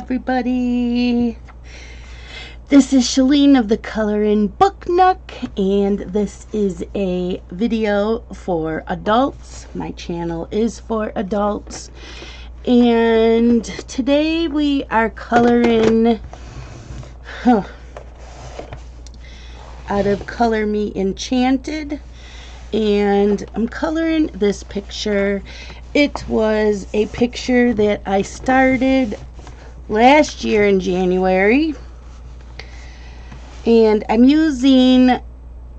everybody. This is Shalene of the Coloring Book Nook, and this is a video for adults. My channel is for adults, and today we are coloring out of Color Me Enchanted, and I'm coloring this picture. It was a picture that I started last year in January, and I'm using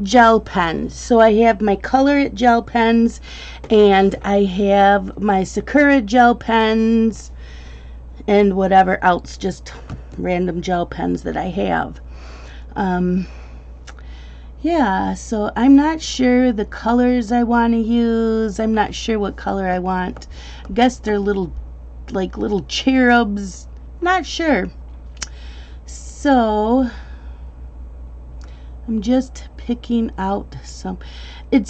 gel pens. So I have my Color It gel pens, and I have my Sakura gel pens, and whatever else, just random gel pens that I have. Yeah, so I'm not sure the colors I want to use. I'm not sure what color I want. I guess they're little cherubs. Not sure. So I'm just picking out some. They're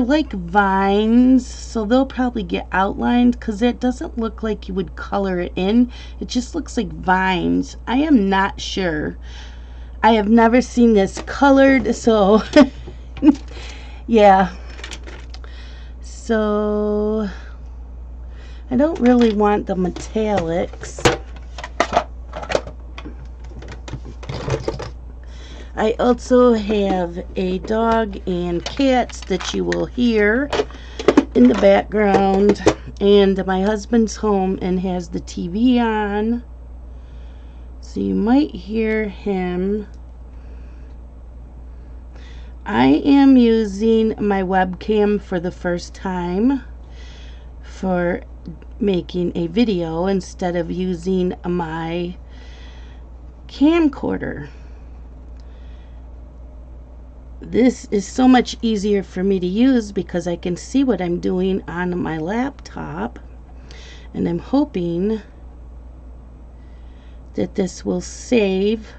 like vines, so they'll probably get outlined because it doesn't look like you would color it in. It just looks like vines. I am not sure. I have never seen this colored, so yeah. So I don't really want the metallics. I also have a dog and cats that you will hear in the background, and my husband's home and has the TV on, so you might hear him. I am using my webcam for the first time for making a video instead of using my camcorder. This is so much easier for me to use because I can see what I'm doing on my laptop, and I'm hoping that this will save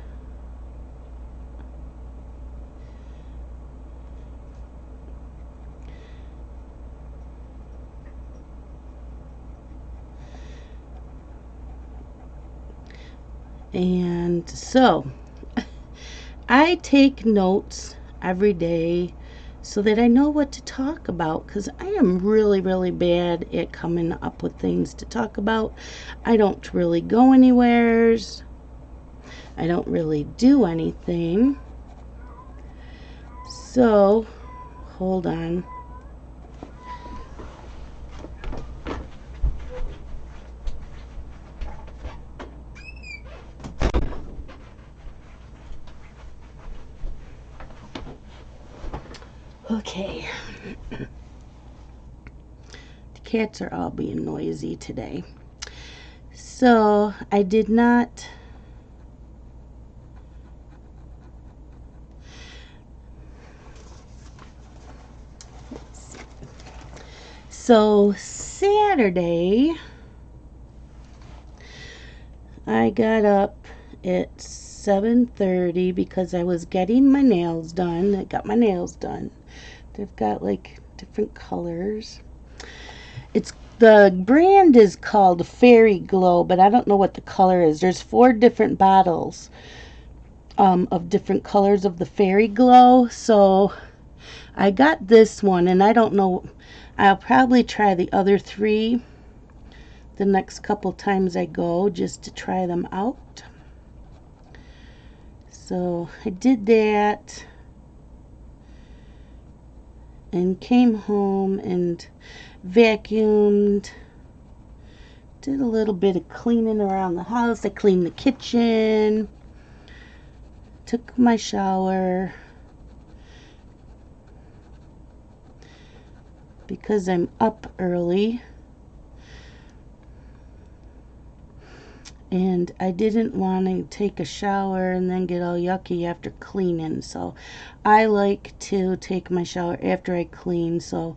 and so I take notes every day so that I know what to talk about, because I am really bad at coming up with things to talk about. I don't really go anywheres. I don't really do anything. So hold on. Okay. The cats are all being noisy today. So I did not So Saturday I got up at 7:30 because I was getting my nails done. I got my nails done. They've got like different colors. The brand is called Fairy Glow, but I don't know what the color is. There's 4 different bottles of different colors of the Fairy Glow. So I got this one, and I don't know. I'll probably try the other 3 the next couple times I go, just to try them out. So I did that and came home and vacuumed, did a little bit of cleaning around the house. I cleaned the kitchen, took my shower because I'm up early, and I didn't want to take a shower and then get all yucky after cleaning. So I like to take my shower after I clean. So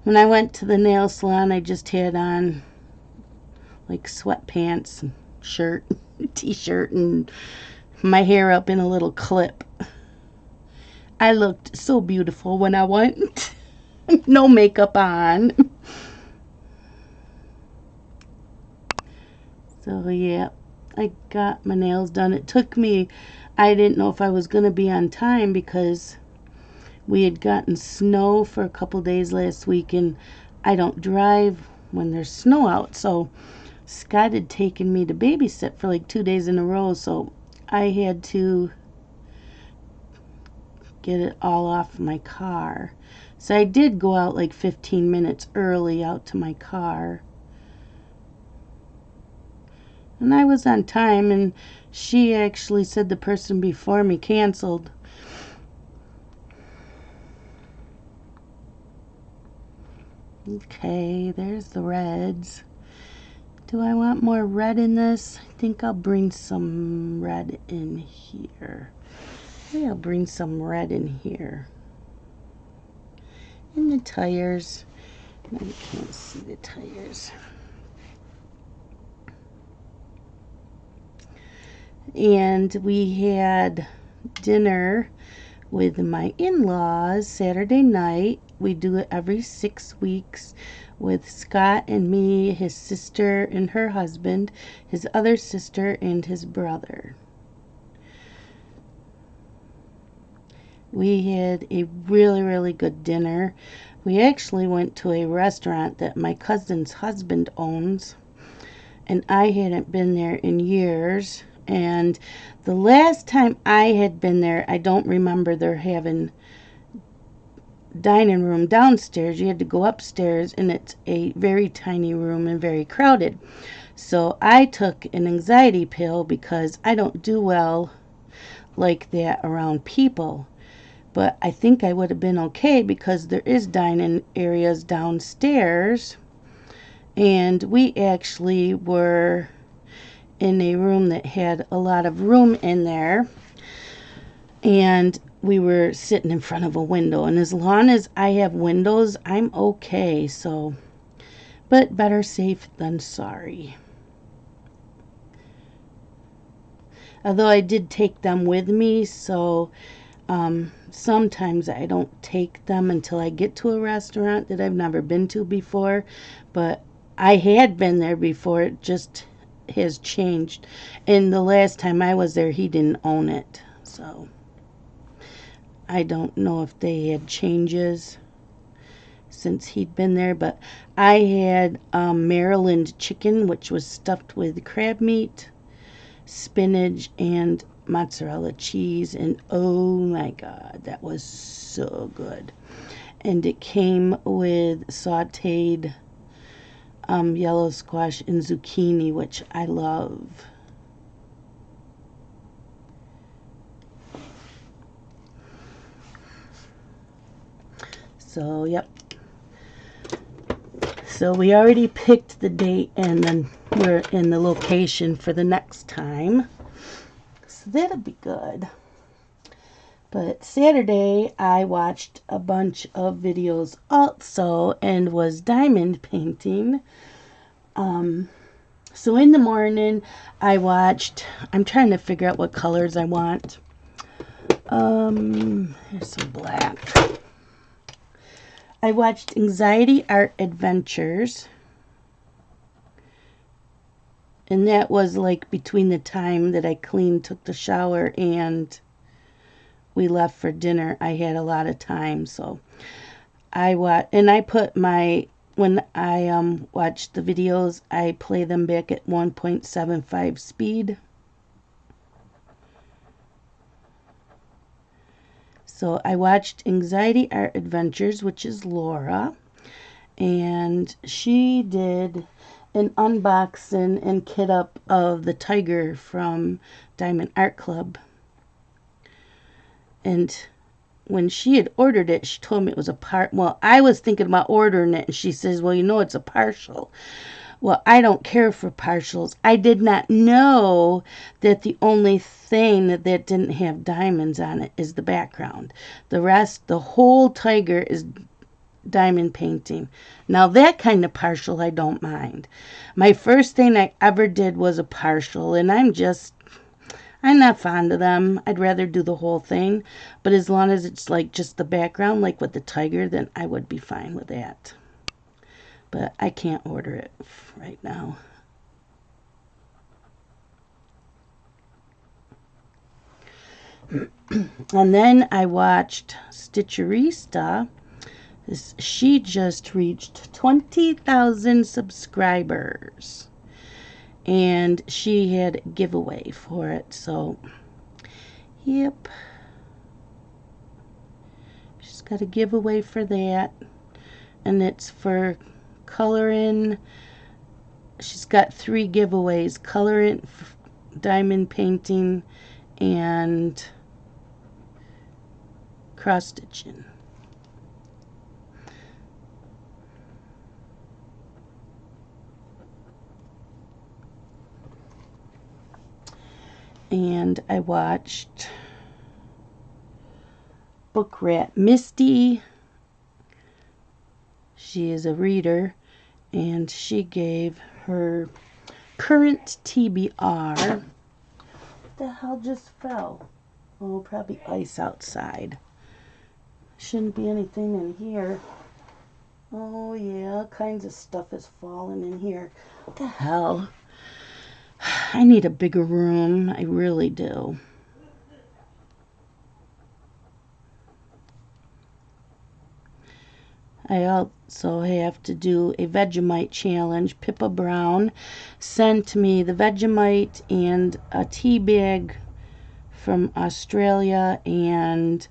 when I went to the nail salon, I just had on like sweatpants and shirt, t-shirt, and my hair up in a little clip. I looked so beautiful when I went. No makeup on. So yeah, I got my nails done. It took me, I didn't know if I was going to be on time because we had gotten snow for a couple days last week, and I don't drive when there's snow out. So Scott had taken me to babysit for like 2 days in a row, so I had to get it all off my car. So I did go out like 15 minutes early out to my car. And I was on time, and she actually said the person before me canceled. Okay, there's the reds. Do I want more red in this? I think I'll bring some red in here. Maybe I'll bring some red in here. In the tires. I can't see the tires. And we had dinner with my in-laws Saturday night. We do it every 6 weeks with Scott and me, his sister and her husband, his other sister, and his brother. We had a really, really good dinner. We actually went to a restaurant that my cousin's husband owns, and I hadn't been there in years. And the last time I had been there, I don't remember there having dining room downstairs. You had to go upstairs, and it's a very tiny room and very crowded. So I took an anxiety pill because I don't do well like that around people. But I think I would have been okay because there is dining areas downstairs, and we actually were in a room that had a lot of room in there, and we were sitting in front of a window, and as long as I have windows, I'm okay. So, but better safe than sorry. Although I did take them with me, so sometimes I don't take them until I get to a restaurant that I've never been to before, but I had been there before. It just has changed, and the last time I was there, he didn't own it, so I don't know if they had changes since he'd been there. But I had Maryland chicken, which was stuffed with crab meat, spinach, and mozzarella cheese, and oh my god, that was so good. And it came with sauteed yellow squash and zucchini, which I love. So, yep. So we already picked the date, and then we're in the location for the next time. So that'll be good. But Saturday, I watched a bunch of videos also and was diamond painting. So in the morning, I watched, I'm trying to figure out what colors I want. Here's some black. I watched Anxiety Art Adventures. And that was like between the time that I cleaned, took the shower, and we left for dinner. I had a lot of time, so I put my, when I watch the videos, I play them back at 1.75 speed. So I watched Anxiety Art Adventures, which is Laura, and she did an unboxing and kit up of the tiger from Diamond Art Club. And when she had ordered it, she told me it was a part. Well, I was thinking about ordering it, and she says, well, you know, it's a partial. Well, I don't care for partials. I did not know that the only thing that didn't have diamonds on it is the background. The rest, the whole tiger is diamond painting. Now, that kind of partial I don't mind. My first thing I ever did was a partial, and I'm not fond of them. I'd rather do the whole thing. But as long as it's like just the background, like with the tiger, then I would be fine with that. But I can't order it right now. And then I watched Stitcherista. She just reached 20,000 subscribers. And she had a giveaway for it. So, yep. She's got a giveaway for that. And it's for coloring. She's got 3 giveaways: coloring, diamond painting, and cross stitching. And I watched Book Rat Misty. She is a reader, and she gave her current TBR. What the hell just fell? Oh, probably ice outside. Shouldn't be anything in here. Oh yeah, all kinds of stuff is falling in here. What the hell? I need a bigger room. I really do. I also have to do a Vegemite challenge. Pippa Brown sent me the Vegemite and a tea bag from Australia, and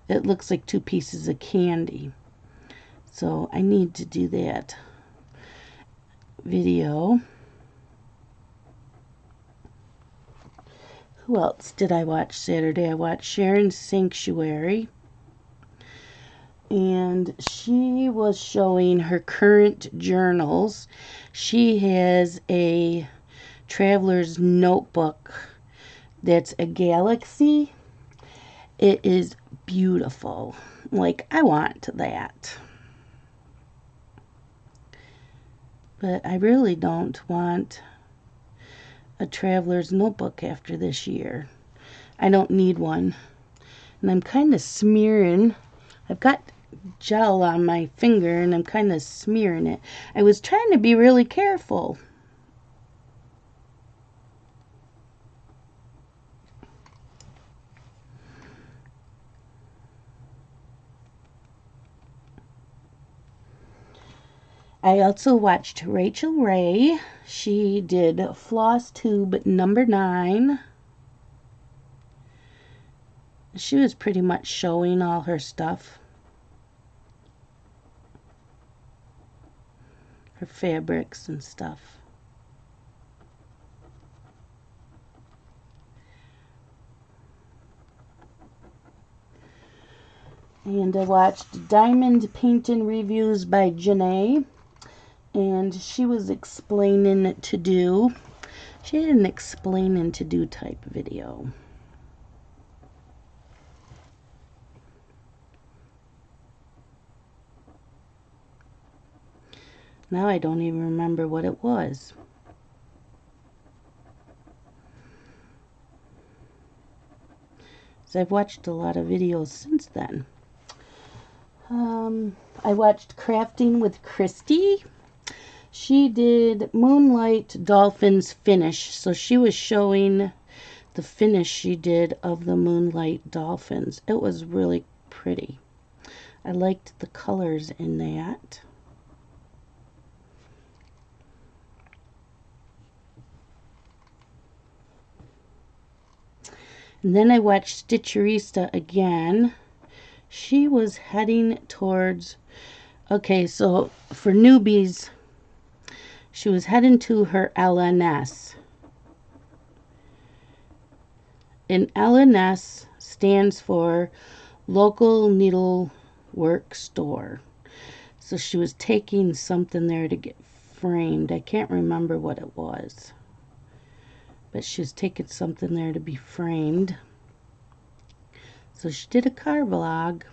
it looks like 2 pieces of candy. So I need to do that video. Who else did I watch Saturday? I watched Sharon's Sanctuary. And she was showing her current journals. She has a traveler's notebook that's a galaxy. It is beautiful. Like, I want that. But I really don't want a traveler's notebook after this year. I don't need one. And I'm kind of smearing. I've got gel on my finger and I'm kind of smearing it. I was trying to be really careful. I also watched Rachel Ray. She did Flosstube number 9. She was pretty much showing all her stuff. Her fabrics and stuff. And I watched Diamond Painting Reviews by Janae. And she was explaining to do. She had an explaining to do type video. Now I don't even remember what it was. So I've watched a lot of videos since then. I watched Crafting with Christy. She did Moonlight Dolphins finish. So she was showing the finish she did of the Moonlight Dolphins. It was really pretty. I liked the colors in that. And then I watched Stitcherista again. She was heading towards, okay, so for newbies, she was heading to her LNS. And LNS stands for Local Needlework Store. So she was taking something there to get framed. I can't remember what it was. But she was taking something there to be framed. So she did a car vlog.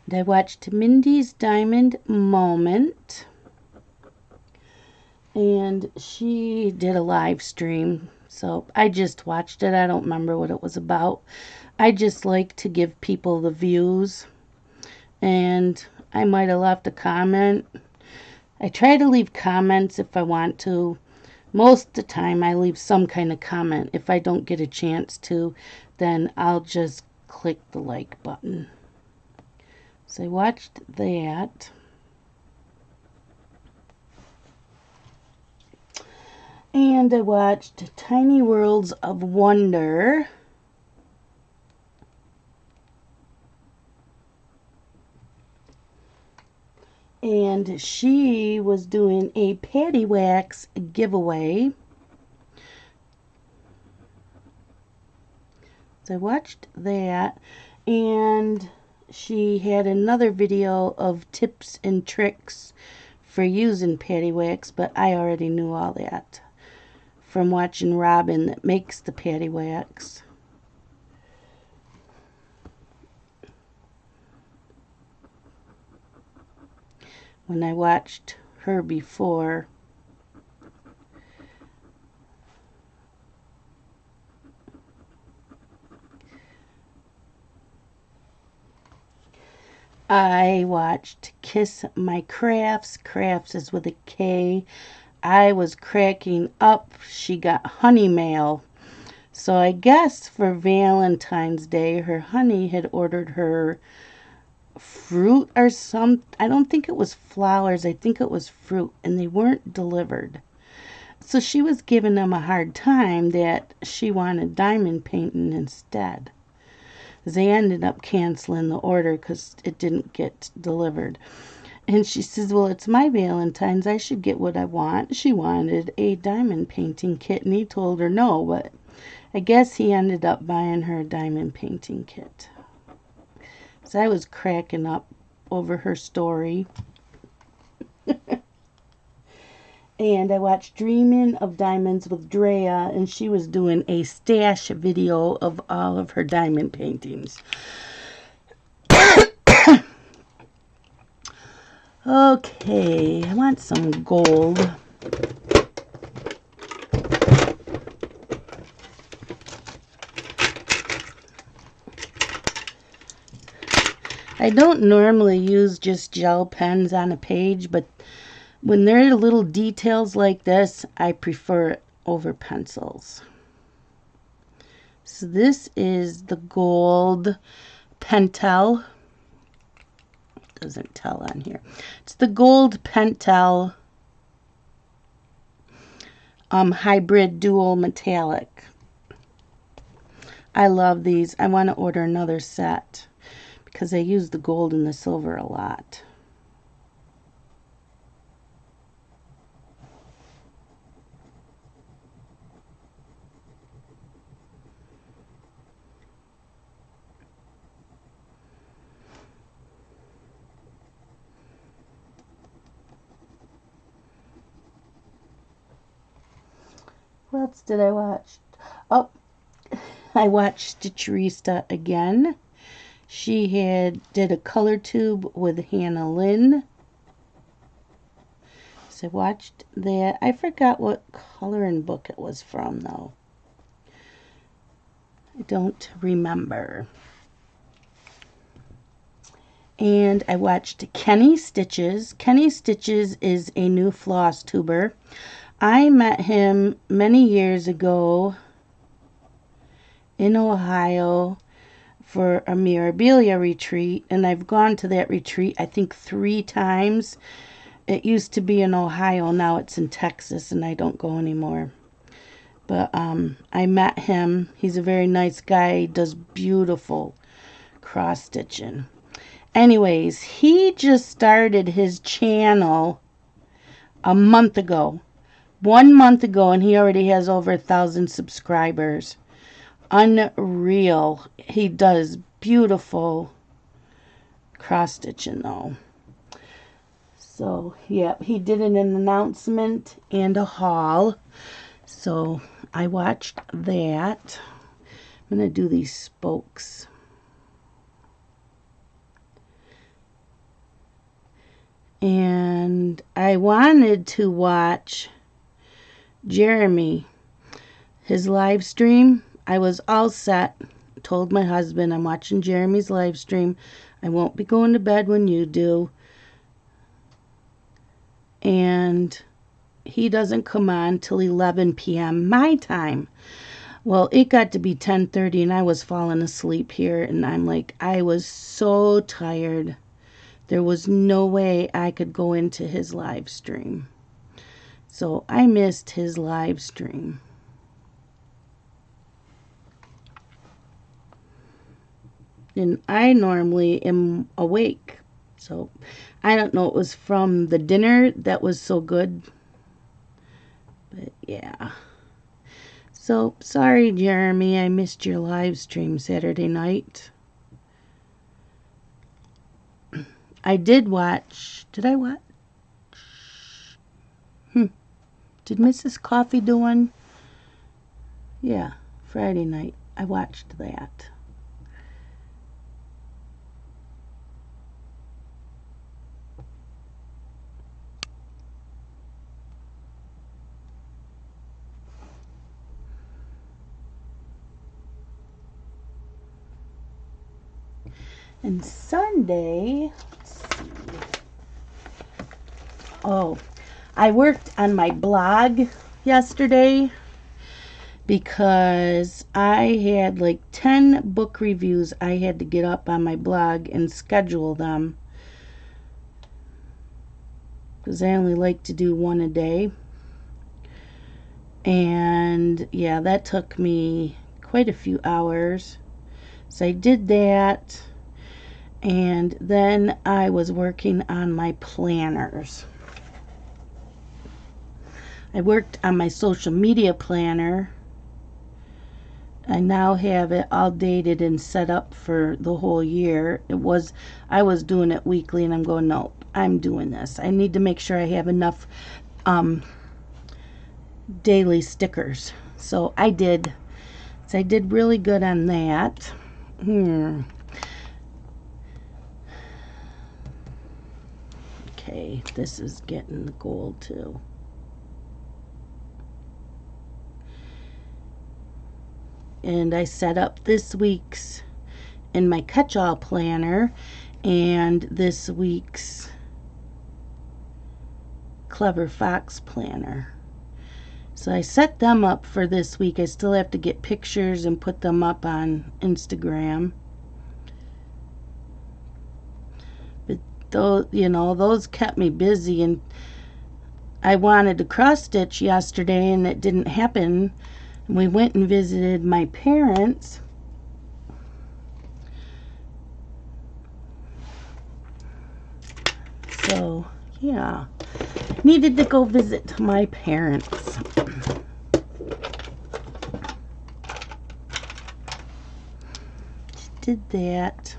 And I watched Mindy's Diamond Moment. And she did a live stream. So I just watched it. I don't remember what it was about. I just like to give people the views. And I might have left a comment. I try to leave comments if I want to. Most of the time I leave some kind of comment. If I don't get a chance to, then I'll just click the like button. So I watched that. And I watched Tiny Worlds of Wonder. And she was doing a patty wax giveaway. So I watched that, and she had another video of tips and tricks for using patty wax, but I already knew all that from watching Robin that makes the patty wax. When I watched her before, I watched Kiss My Crafts. Crafts is with a K. I was cracking up. She got honey mail. So I guess for Valentine's Day, her honey had ordered her fruit or some. I don't think it was flowers. I think it was fruit, and they weren't delivered. So she was giving them a hard time that she wanted diamond painting instead. They ended up canceling the order because it didn't get delivered. And she says, well, it's my Valentine's. I should get what I want. She wanted a diamond painting kit, and he told her no, but I guess he ended up buying her a diamond painting kit. So I was cracking up over her story. And I watched Dreaming of Diamonds with Drea, and she was doing a stash video of all of her diamond paintings. Okay, I want some gold. I don't normally use just gel pens on a page, but when there are little details like this, I prefer it over pencils. So this is the gold Pentel. Doesn't tell on here. It's the gold Pentel hybrid dual metallic. I love these. I want to order another set because I use the gold and the silver a lot. What else did I watch? Oh, I watched Stitcherista again. She did a color tube with Hannah Lynn. So I watched that. I forgot what coloring book it was from, though. I don't remember. And I watched Kenny Stitches. Kenny Stitches is a new floss tuber. I met him many years ago in Ohio for a Mirabilia retreat, and I've gone to that retreat I think 3 times. It used to be in Ohio, now it's in Texas, and I don't go anymore. But I met him. He's a very nice guy. He does beautiful cross stitching. Anyways, he just started his channel a month ago. 1 month ago, and he already has over 1,000 subscribers. Unreal. He does beautiful cross stitching though. So yeah, he did an announcement and a haul, so I watched that. I'm gonna do these spokes. And I wanted to watch Jeremy, his live stream. I was all set. Told my husband I'm watching Jeremy's live stream. I won't be going to bed when you do. and he doesn't come on till 11 p.m. my time. Well, it got to be 10:30 and I was falling asleep here, and I'm like, I was so tired. There was no way I could go into his live stream. So I missed his live stream. And I normally am awake. So I don't know, it was from the dinner that was so good. But yeah. So sorry, Jeremy, I missed your live stream Saturday night. I did watch. Did I watch? Did Mrs. Coffee do one? Yeah, Friday night. I watched that. And Sunday, let's see. Oh, I worked on my blog yesterday because I had like 10 book reviews I had to get up on my blog and schedule them, because I only like to do one a day. And yeah, that took me quite a few hours. So I did that. And then I was working on my planners. I worked on my social media planner. I now have it all dated and set up for the whole year. I was doing it weekly, and I'm going, no, I'm doing this. I need to make sure I have enough daily stickers. So I did. So I did really good on that. Okay, this is getting the gold too. And I set up this week's in my catch-all planner and this week's Clever Fox planner. So I set them up for this week. I still have to get pictures and put them up on Instagram. But those kept me busy, and I wanted to cross stitch yesterday and it didn't happen. And we went and visited my parents. So yeah, needed to go visit my parents. Did that.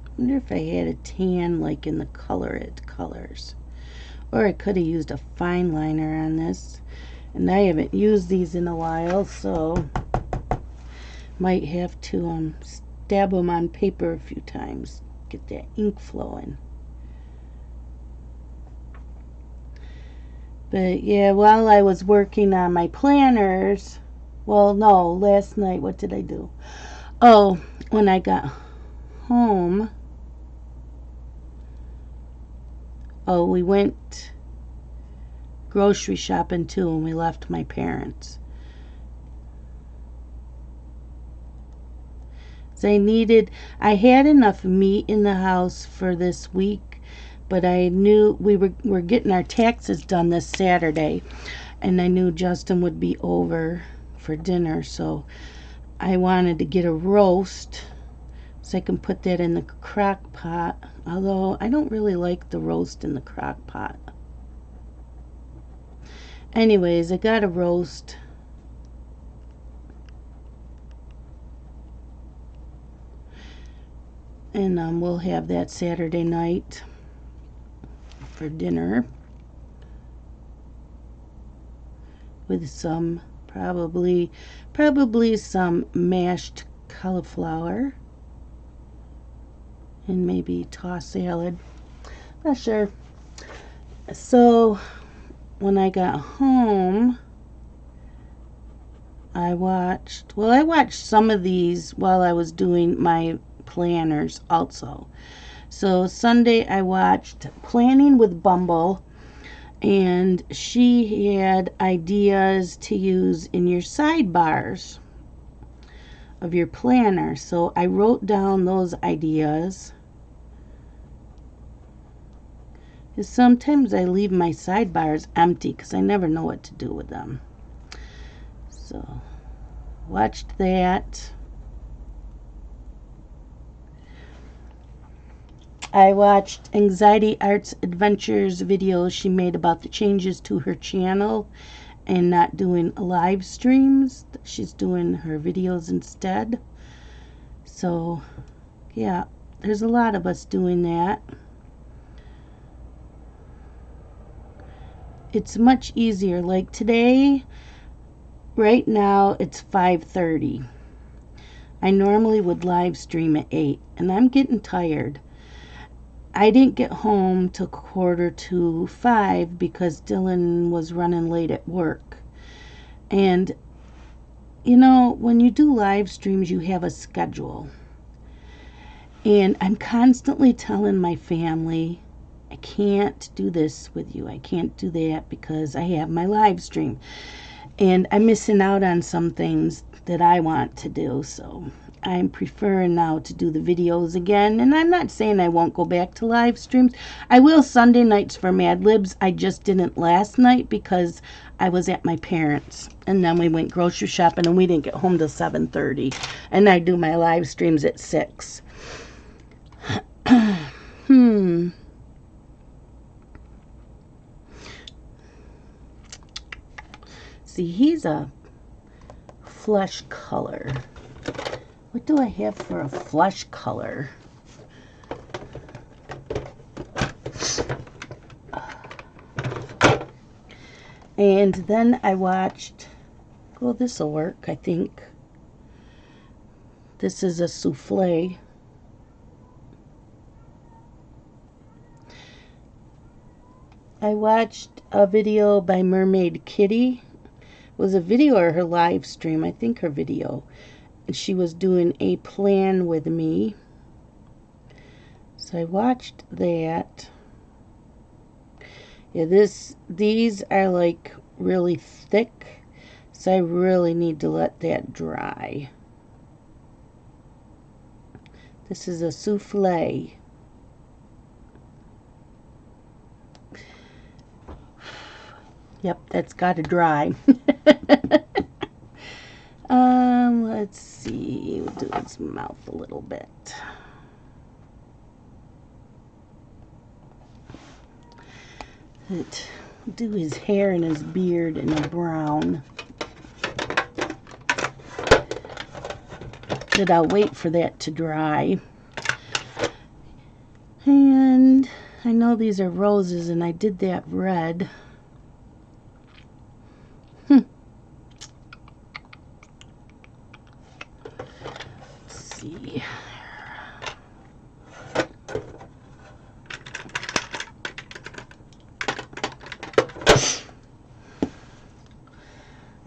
I wonder if I had a tan like in the colors. Or I could have used a fine liner on this. And I haven't used these in a while, so might have to stab them on paper a few times. Get that ink flowing. But yeah, while I was working on my planners, well, no, last night, what did I do? Oh, when I got home, we went grocery shopping too, and we left my parents. So I had enough meat in the house for this week, but I knew we were getting our taxes done this Saturday, and I knew Justin would be over for dinner, so I wanted to get a roast so I can put that in the crock pot, although I don't really like the roast in the crock pot. Anyways, I got a roast. And we'll have that Saturday night for dinner with some probably some mashed cauliflower and maybe tossed salad. Not sure. So when I got home, I watched some of these while I was doing my planners also. So Sunday I watched Planning with Bumble, and she had ideas to use in your sidebars of your planner. So I wrote down those ideas. Sometimes I leave my sidebars empty because I never know what to do with them. So watched that. I watched Anxiety Arts Adventures videos she made about the changes to her channel and not doing live streams. She's doing her videos instead. So yeah, there's a lot of us doing that. It's much easier. Like today, right now it's 5:30. I normally would live stream at 8, and I'm getting tired. I didn't get home till 4:45 because Dylan was running late at work. And you know, when you do live streams, you have a schedule. And I'm constantly telling my family, I can't do this with you. I can't do that because I have my live stream. And I'm missing out on some things that I want to do. So I'm preferring now to do the videos again. And I'm not saying I won't go back to live streams. I will Sunday nights for Mad Libs. I just didn't last night because I was at my parents'. And then we went grocery shopping and we didn't get home till 7:30. And I do my live streams at 6. See, he's a flesh color. What do I have for a flesh color? And then I watched, well, this will work, I think. This is a souffle. I watched a video by Mermaid Kitty. It was a video or her live stream, I think her video. And she was doing a plan with me. So I watched that. Yeah, these are like really thick, so I really need to let that dry. This is a souffle. Yep, that's got to dry. Let's see. We'll do his mouth a little bit. Do his hair and his beard in a brown. But I'll wait for that to dry. And I know these are roses, and I did that red. Let's see.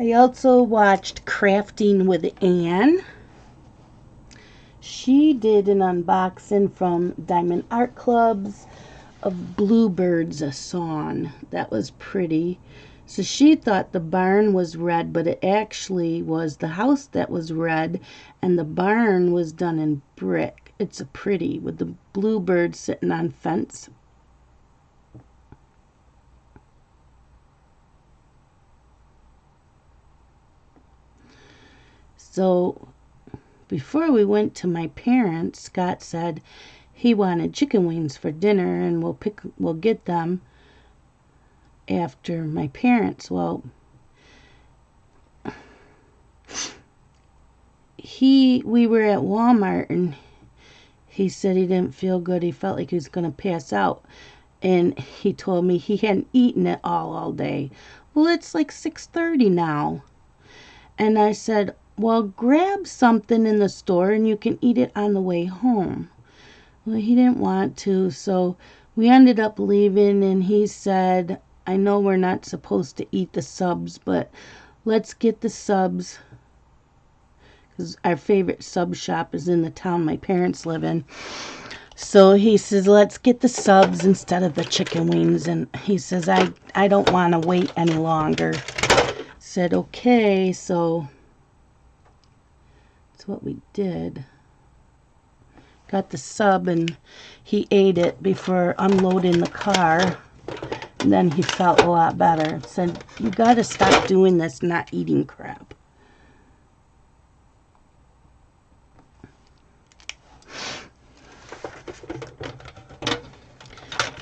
I also watched Crafting with Anne. She did an unboxing from Diamond Art Clubs of Bluebirds, a song. That was pretty. So she thought the barn was red, but it actually was the house that was red, and the barn was done in brick. It's a pretty, with the bluebirds sitting on fence. So before we went to my parents, Scott said he wanted chicken wings for dinner, and we'll get them after my parents. Well, we were at Walmart, and he said he didn't feel good. He felt like he was going to pass out, and he told me he hadn't eaten it all day. Well, it's like 6:30 now, and I said, well, grab something in the store and you can eat it on the way home. Well, he didn't want to, so we ended up leaving, and he said, I know we're not supposed to eat the subs, but let's get the subs 'cause our favorite sub shop is in the town my parents live in. So he says, let's get the subs instead of the chicken wings. And he says, I don't want to wait any longer. Said, okay, so that's what we did. Got the sub and he ate it before unloading the car. And then he felt a lot better. Said, you got to stop doing this, not eating crap.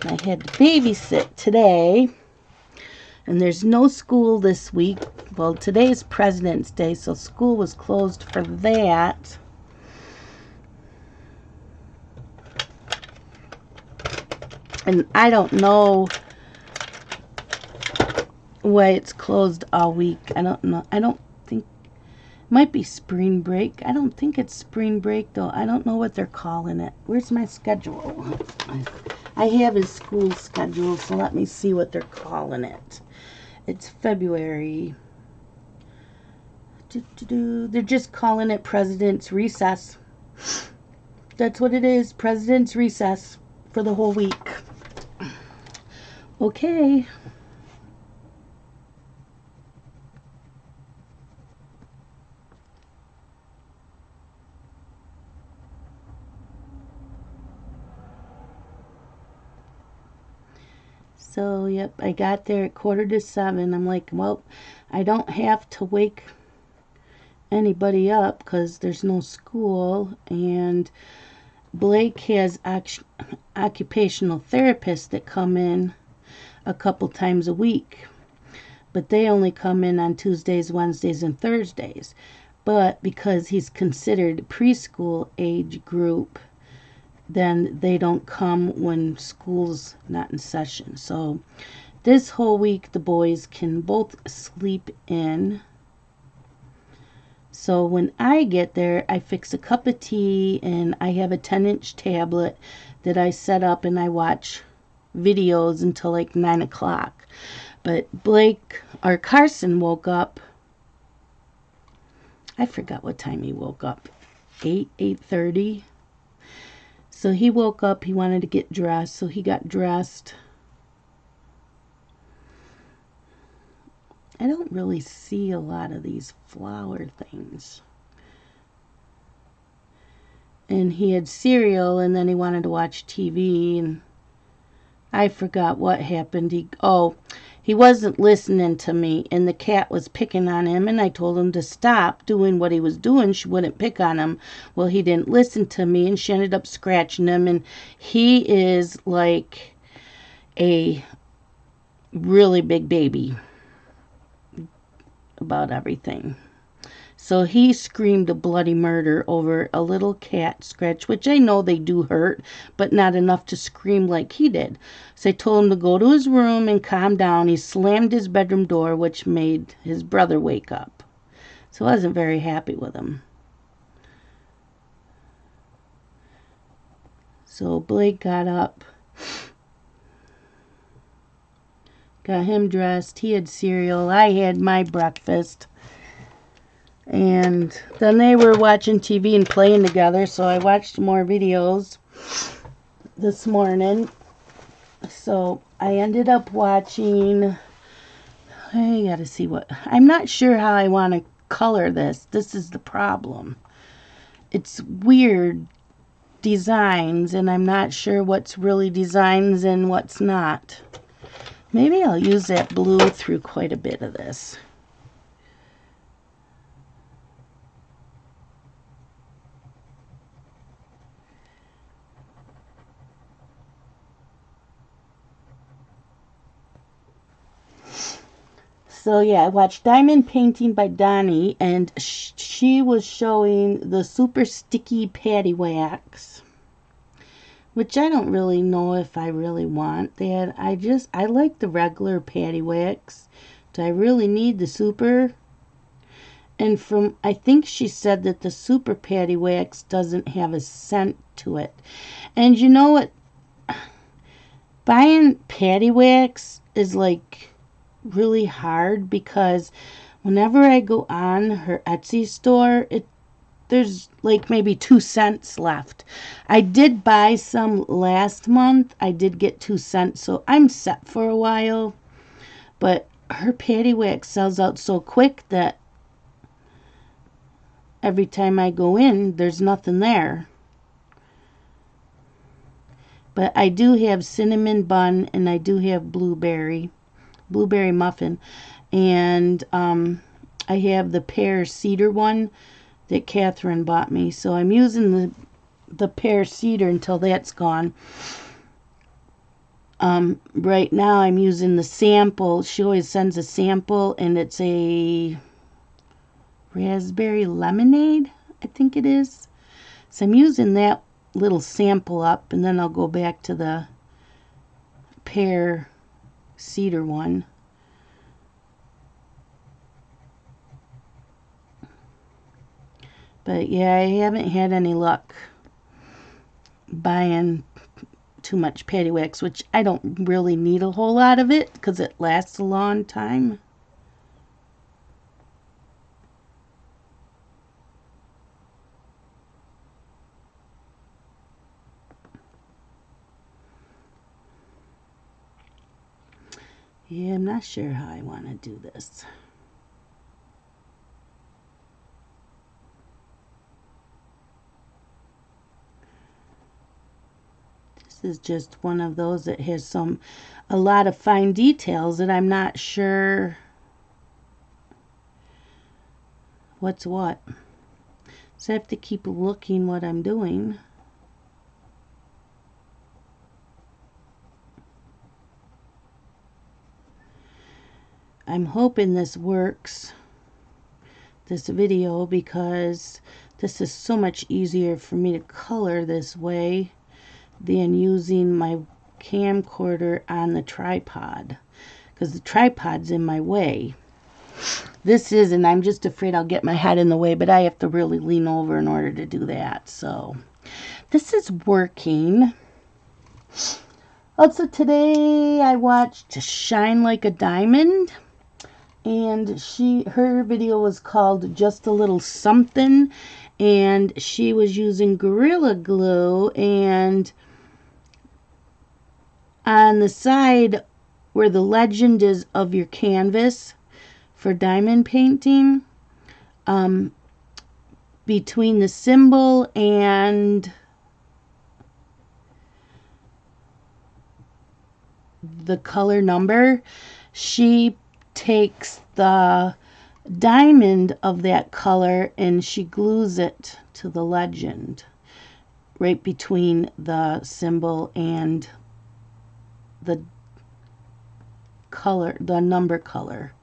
I had to babysit today, and there's no school this week. Well, today is President's Day, so school was closed for that. And I don't know why it's closed all week. I don't know. I don't think it might be spring break. I don't think it's spring break though. I don't know what they're calling it. Where's my schedule? I have his school schedule, so let me see what they're calling it. It's February. They're just calling it President's Recess. That's what it is, President's Recess for the whole week. Okay. So, yep, I got there at 6:45. I'm like, well, I don't have to wake anybody up because there's no school. And Blake has occupational therapists that come in a couple times a week. But they only come in on Tuesdays, Wednesdays, and Thursdays. But because he's considered preschool age group, then they don't come when school's not in session. So this whole week the boys can both sleep in. So when I get there, I fix a cup of tea and I have a 10-inch tablet that I set up and I watch videos until like 9 o'clock. But Carson woke up. I forgot what time he woke up. 8:30. So he woke up, he wanted to get dressed, so he got dressed. I don't really see a lot of these flower things. And he had cereal, and then he wanted to watch TV, and I forgot what happened. He wasn't listening to me, and the cat was picking on him, and I told him to stop doing what he was doing. She wouldn't pick on him. Well, he didn't listen to me, and she ended up scratching him, and he is like a really big baby about everything. So he screamed a bloody murder over a little cat scratch, which I know they do hurt, but not enough to scream like he did. So I told him to go to his room and calm down. He slammed his bedroom door, which made his brother wake up. So I wasn't very happy with him. So Blake got up, got him dressed. He had cereal. I had my breakfast. And then they were watching TV and playing together, so I watched more videos this morning. So I ended up watching, I gotta see I'm not sure how I want to color this. This is the problem. It's weird designs, and I'm not sure what's really designs and what's not. Maybe I'll use that blue through quite a bit of this. So yeah, I watched Diamond Painting by Donnie, and she was showing the super sticky patty wax, which I don't really know if I really want that. I like the regular patty wax. Do I really need the super? And I think she said that the super patty wax doesn't have a scent to it. And you know what? Buying patty wax is like really hard, because whenever I go on her Etsy store, there's like maybe 2 cents left. I did buy some last month. I did get 2 cents, so I'm set for a while. But her patty wax sells out so quick that every time I go in, there's nothing there. But I do have cinnamon bun, and I do have blueberry muffin, and I have the pear cedar one that Catherine bought me. So I'm using the pear cedar until that's gone. Right now I'm using the sample. She always sends a sample, and it's a raspberry lemonade, I think it is. So I'm using that little sample up, and then I'll go back to the pear cedar one. But yeah, I haven't had any luck buying too much patty wax, which I don't really need a whole lot of it because it lasts a long time. Yeah, I'm not sure how I want to do this. This is just one of those that has a lot of fine details that I'm not sure what's what. So I have to keep looking what I'm doing. I'm hoping this works, this video, because this is so much easier for me to color this way than using my camcorder on the tripod, because the tripod's in my way. This is, and I'm just afraid I'll get my head in the way, but I have to really lean over in order to do that. So this is working. Also today I watched Shine Like a Diamond, and her video was called Just a Little Something, and she was using Gorilla Glue, and on the side where the legend is of your canvas for diamond painting, between the symbol and the color number, she takes the diamond of that color and she glues it to the legend right between the symbol and the color, the number color,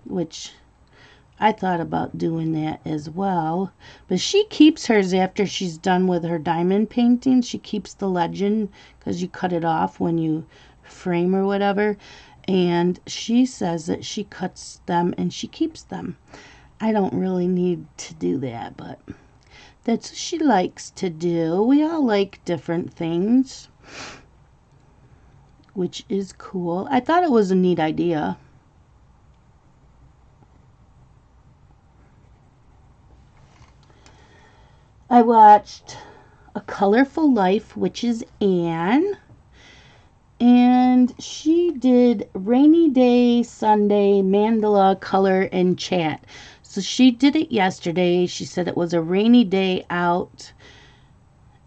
which I thought about doing that as well. But she keeps hers after she's done with her diamond painting. She keeps the legend because you cut it off when you frame or whatever, and she says that she cuts them and she keeps them. I don't really need to do that, but that's what she likes to do. We all like different things, which is cool. I thought it was a neat idea. I watched A Colorful Life, which is Anne, and she did Rainy Day Sunday mandala color and chat. So she did it yesterday. She said it was a rainy day out,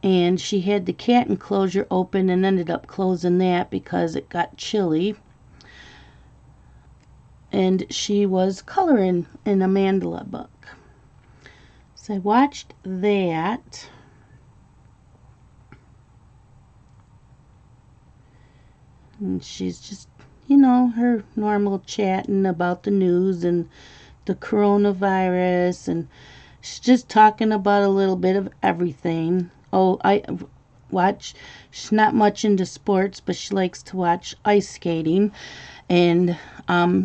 and she had the cat enclosure open and ended up closing that because it got chilly. And she was coloring in a mandala book. So I watched that. And she's just, her normal chatting about the news and the coronavirus, and she's just talking about a little bit of everything. Oh, she's not much into sports, but she likes to watch ice skating, and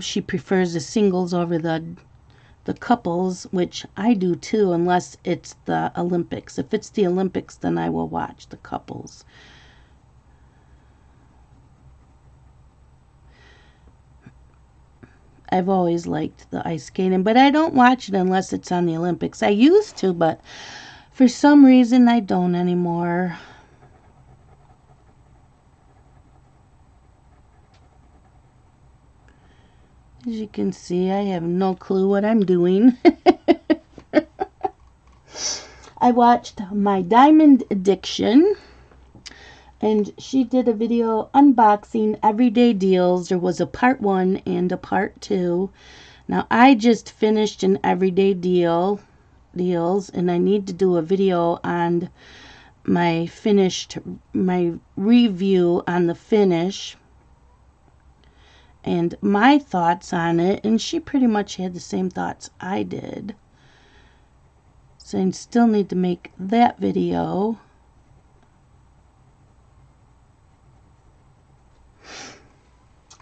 she prefers the singles over the couples, which I do too, unless it's the Olympics. If it's the Olympics, then I will watch the couples. I've always liked the ice skating, but I don't watch it unless it's on the Olympics. I used to, but for some reason I don't anymore. As you can see, I have no clue what I'm doing. I watched My Diamond Addiction, and she did a video unboxing everyday deals. There was a part 1 and a part 2. Now I just finished an everyday deals, and I need to do a video on my review on the finish and my thoughts on it, and she pretty much had the same thoughts I did. So I still need to make that video.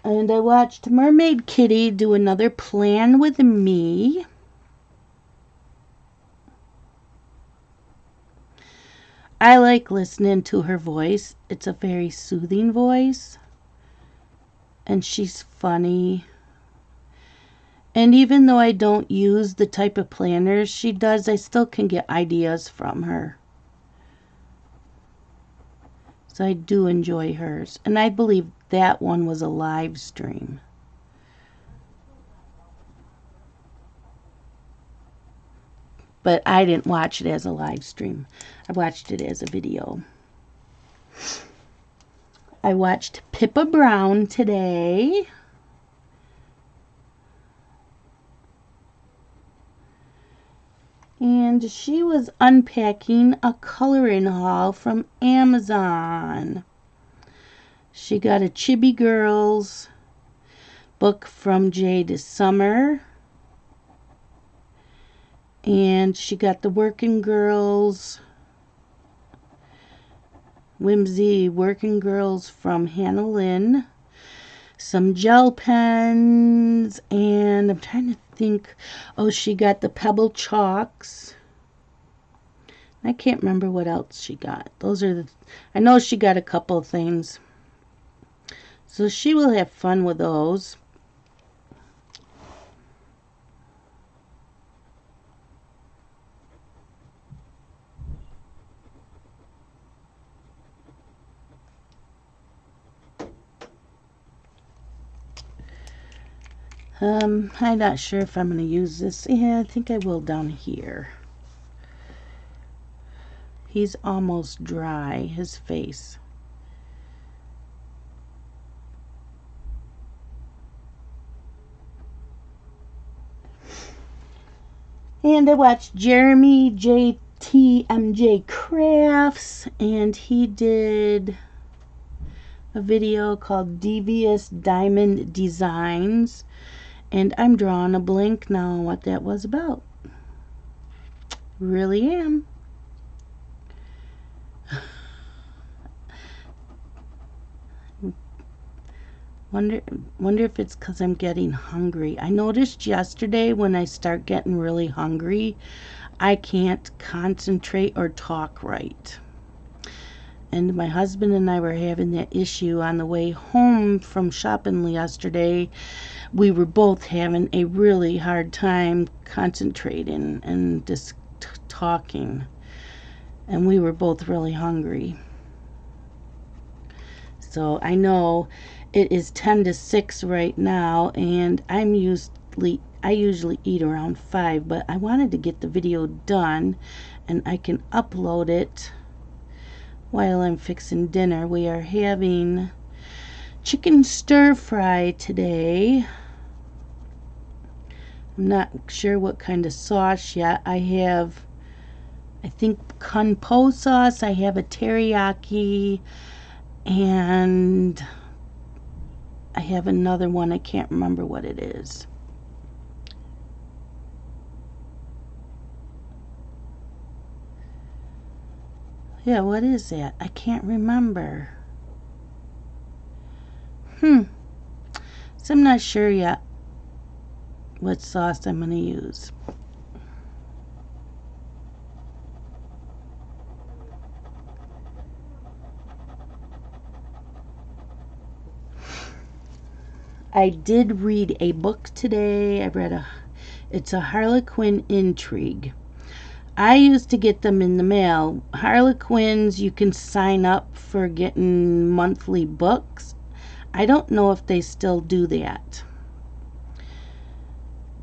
And I watched Mermaid Kitty do another plan with me. I like listening to her voice. It's a very soothing voice. And she's funny. And even though I don't use the type of planners she does, I still can get ideas from her. So I do enjoy hers. And I believe that one was a live stream. But I didn't watch it as a live stream. I watched it as a video. I watched Pippa Brown today. And she was unpacking a coloring haul from Amazon. She got a Chibi Girls book from Jade Summer. And she got the Working Girls, Whimsy Working Girls from Hannah Lynn. Some gel pens, and I'm trying to think. Oh, she got the Pebble Chalks. I can't remember what else she got. Those are the, I know she got a couple of things. So she will have fun with those. I'm not sure if I'm going to use this. Yeah, I think I will down here. He's almost dry, his face. And I watched Jeremy JTMJ Crafts, and he did a video called Devious Diamond Designs. And I'm drawing a blank now on what that was about. Really am. Wonder if it's because I'm getting hungry. I noticed yesterday when I start getting really hungry, I can't concentrate or talk right. And my husband and I were having that issue on the way home from shopping yesterday. We were both having a really hard time concentrating and just talking. And we were both really hungry. So I know it is 10 to 6 right now, and I usually eat around 5, but I wanted to get the video done and I can upload it while I'm fixing dinner. We are having chicken stir fry today. I'm not sure what kind of sauce yet. I have, I think, kung po sauce. I have a teriyaki, and I have another one. I can't remember what it is. Yeah, what is that? I can't remember. So I'm not sure yet what sauce I'm going to use. I did read a book today. It's a Harlequin intrigue. I used to get them in the mail. Harlequins, you can sign up for getting monthly books. I don't know if they still do that.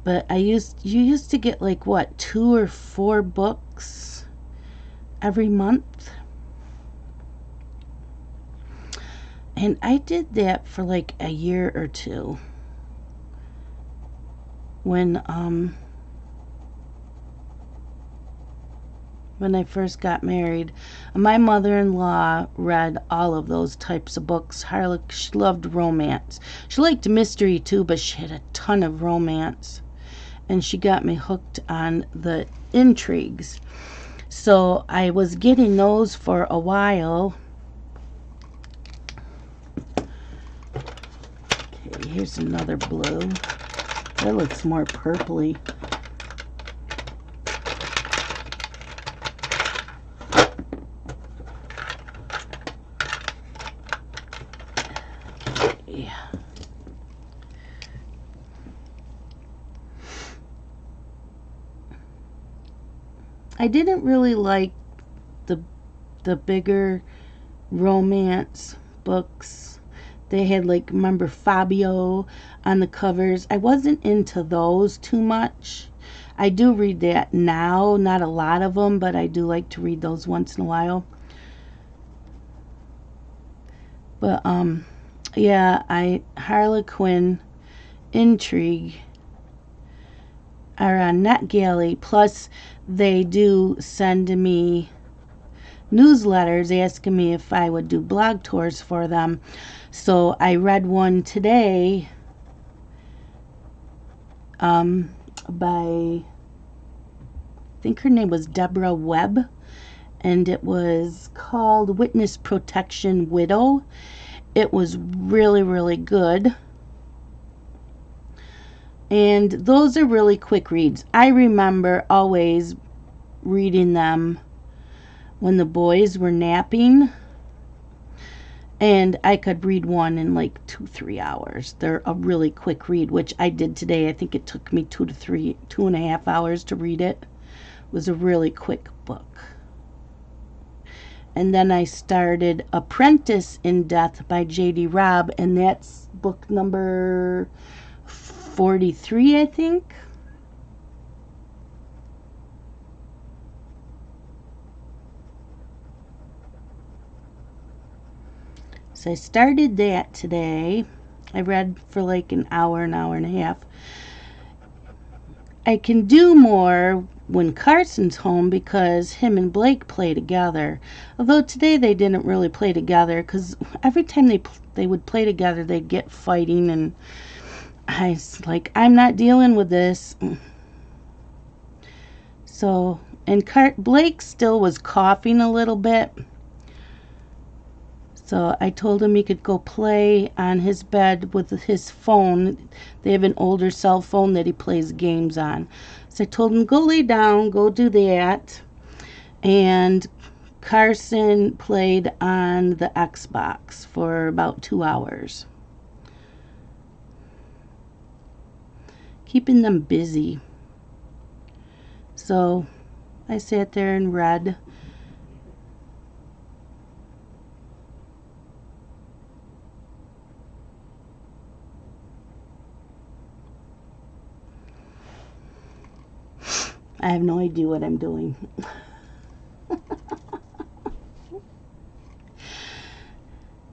But you used to get like what, 2 or 4 books every month? And I did that for like a year or two. When I first got married, my mother-in-law read all of those types of books. She loved romance. She liked mystery too, but she had a ton of romance. And she got me hooked on the intrigues. So I was getting those for a while. Okay, here's another blue. That looks more purpley. Okay. I didn't really like the bigger romance books. They had like, remember Fabio on the covers? I wasn't into those too much. I do read that now, not a lot of them, but I do like to read those once in a while. But yeah, Harlequin intrigue are on NetGalley. Plus, they do send me newsletters asking me if I would do blog tours for them. So I read one today by, I think her name was Deborah Webb, and it was called Witness Protection Widow. It was really, really good. And those are really quick reads. I remember always reading them when the boys were napping, and I could read one in like 2-3 hours. They're a really quick read, which I did today. I think it took me 2.5 hours to read it. It was a really quick book. And then I started Apprentice in Death by J.D. Robb, and that's book number 43, I think. So I started that today. I read for like an hour and a half. I can do more when Carson's home because him and Blake play together. Although today they didn't really play together because every time they would play together, they'd get fighting, and I was like, I'm not dealing with this. So, and Blake still was coughing a little bit. So I told him he could go play on his bed with his phone. They have an older cell phone that he plays games on. So I told him, go lay down, go do that. And Carson played on the Xbox for about 2 hours. Keeping them busy. So I sat there and read. I have no idea what I'm doing.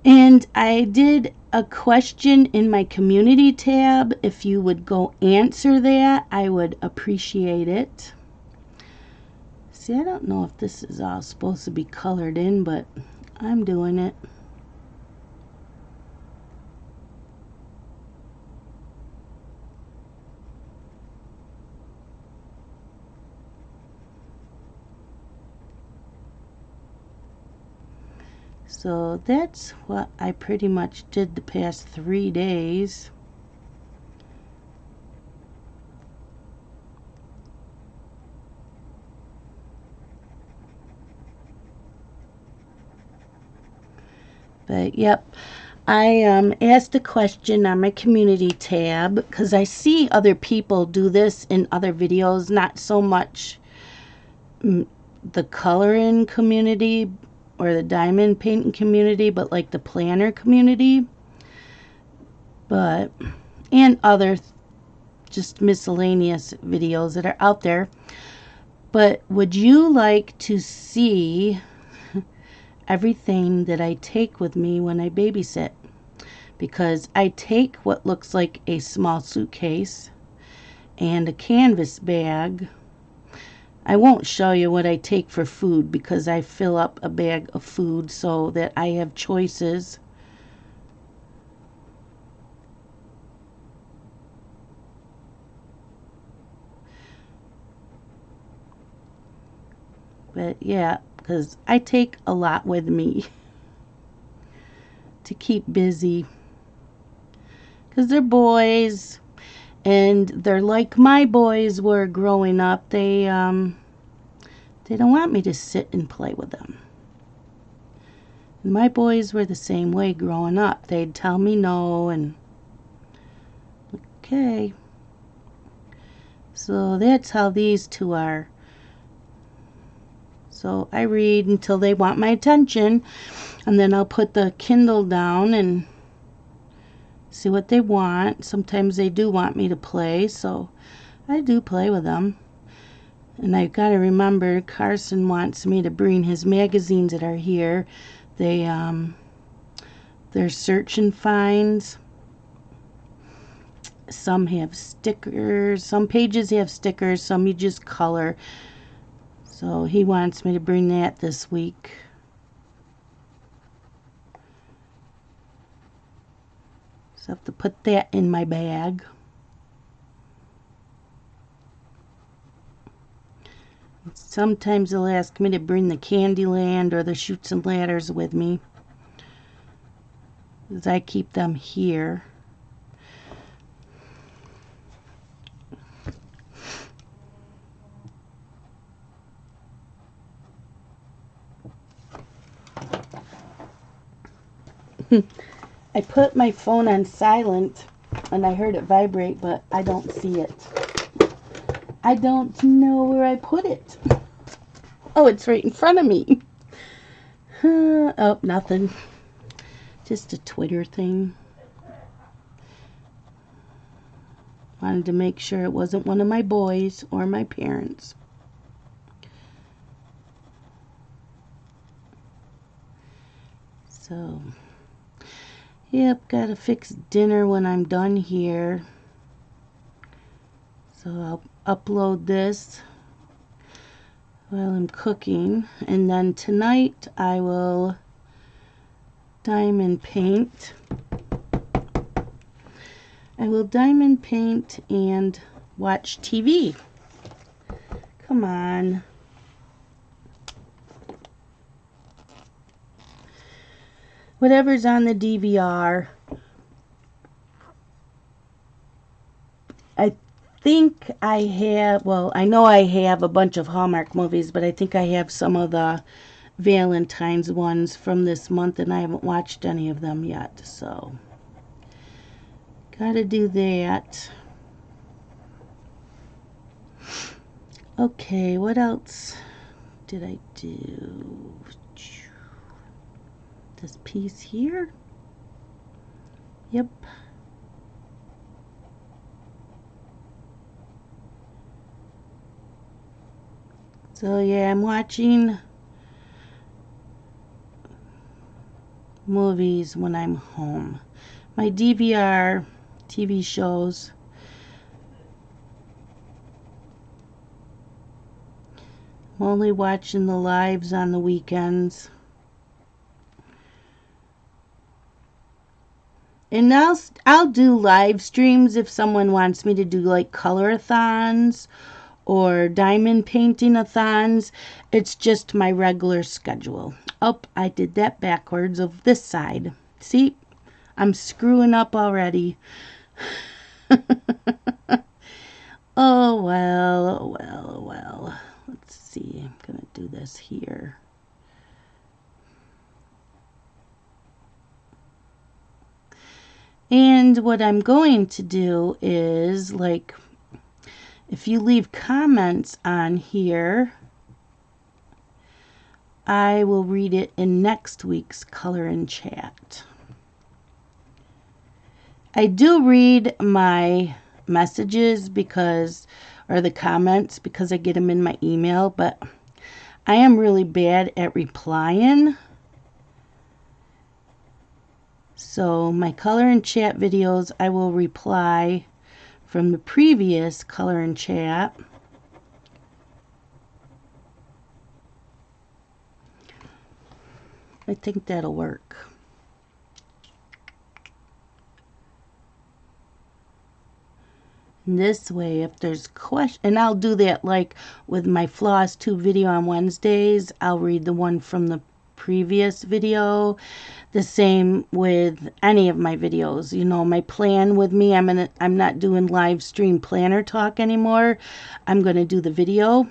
And I did a question in my community tab. If you would go answer that, I would appreciate it. See, I don't know if this is all supposed to be colored in, but I'm doing it. So that's what I pretty much did the past 3 days. But yep, I asked a question on my community tab because I see other people do this in other videos, not so much the coloring community or the diamond painting community, but like the planner community, and other just miscellaneous videos that are out there. But would you like to see everything that I take with me when I babysit? Because I take what looks like a small suitcase and a canvas bag. I won't show you what I take for food because I fill up a bag of food so that I have choices. But yeah, because I take a lot with me to keep busy. Because they're boys, and they're like my boys were growing up. They don't want me to sit and play with them. And my boys were the same way growing up. They'd tell me no, and okay. So that's how these two are. So I read until they want my attention, and then I'll put the Kindle down and see what they want. Sometimes they do want me to play, so I do play with them. And I've got to remember, Carson wants me to bring his magazines that are here. They're search and finds. Some have stickers. Some pages have stickers. Some you just color. So he wants me to bring that this week. So I have to put that in my bag. Sometimes they'll ask me to bring the Candyland or the Chutes and Ladders with me, because I keep them here. I put my phone on silent and I heard it vibrate, but I don't see it. I don't know where I put it. Oh, it's right in front of me. Oh, nothing. Just a Twitter thing. Wanted to make sure it wasn't one of my boys or my parents. So, yep, gotta fix dinner when I'm done here. So I'll upload this while I'm cooking, and then tonight I will diamond paint. I will diamond paint and watch TV. Come on. Whatever's on the DVR. I think I have, well, I know I have a bunch of Hallmark movies, but I think I have some of the Valentine's ones from this month, and I haven't watched any of them yet, so gotta do that. Okay, what else did I do? This piece here. Yep. So yeah, I'm watching movies when I'm home. My DVR TV shows. I'm only watching the lives on the weekends. And I'll do live streams if someone wants me to do like color-a-thons or diamond painting-a-thons. It's just my regular schedule. Oh, I did that backwards of this side. See, I'm screwing up already. Oh, well, oh, well, oh, well. Let's see, I'm going to do this here. And what I'm going to do is, like, if you leave comments on here, I will read it in next week's Color and Chat. I do read my messages or the comments, because I get them in my email, but I am really bad at replying. So my Color and Chat videos, I will reply from the previous Color and Chat. I think that'll work. This way, if there's questions, and I'll do that like with my Flosstube video on Wednesdays, I'll read the one from the previous video. The same with any of my videos. You know, my plan with me, I'm not doing live stream planner talk anymore. I'm going to do the video.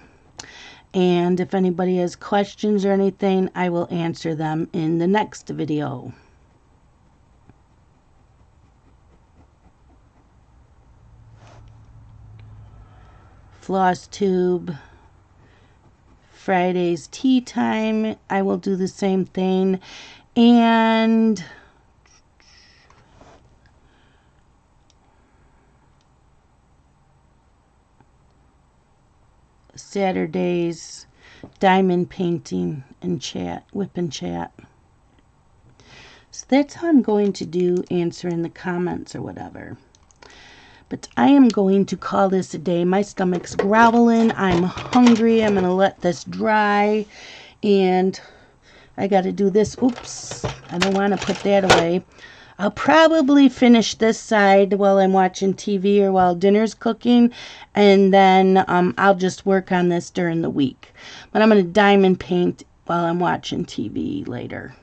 And if anybody has questions or anything, I will answer them in the next video. Flosstube, Friday's tea time, I will do the same thing. And Saturdays, diamond painting and chat, whip and chat. So that's how I'm going to do answering the comments or whatever. But I am going to call this a day. My stomach's growling. I'm hungry. I'm going to let this dry. And I got to do this. Oops. I don't want to put that away. I'll probably finish this side while I'm watching TV or while dinner's cooking. And then I'll just work on this during the week. But I'm going to diamond paint while I'm watching TV later.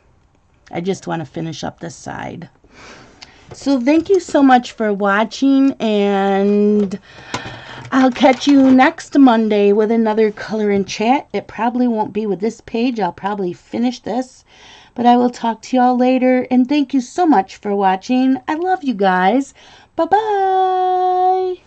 I just want to finish up this side. So thank you so much for watching, and I'll catch you next Monday with another Color and Chat. It probably won't be with this page. I'll probably finish this, but I will talk to y'all later, and thank you so much for watching. I love you guys. Bye-bye.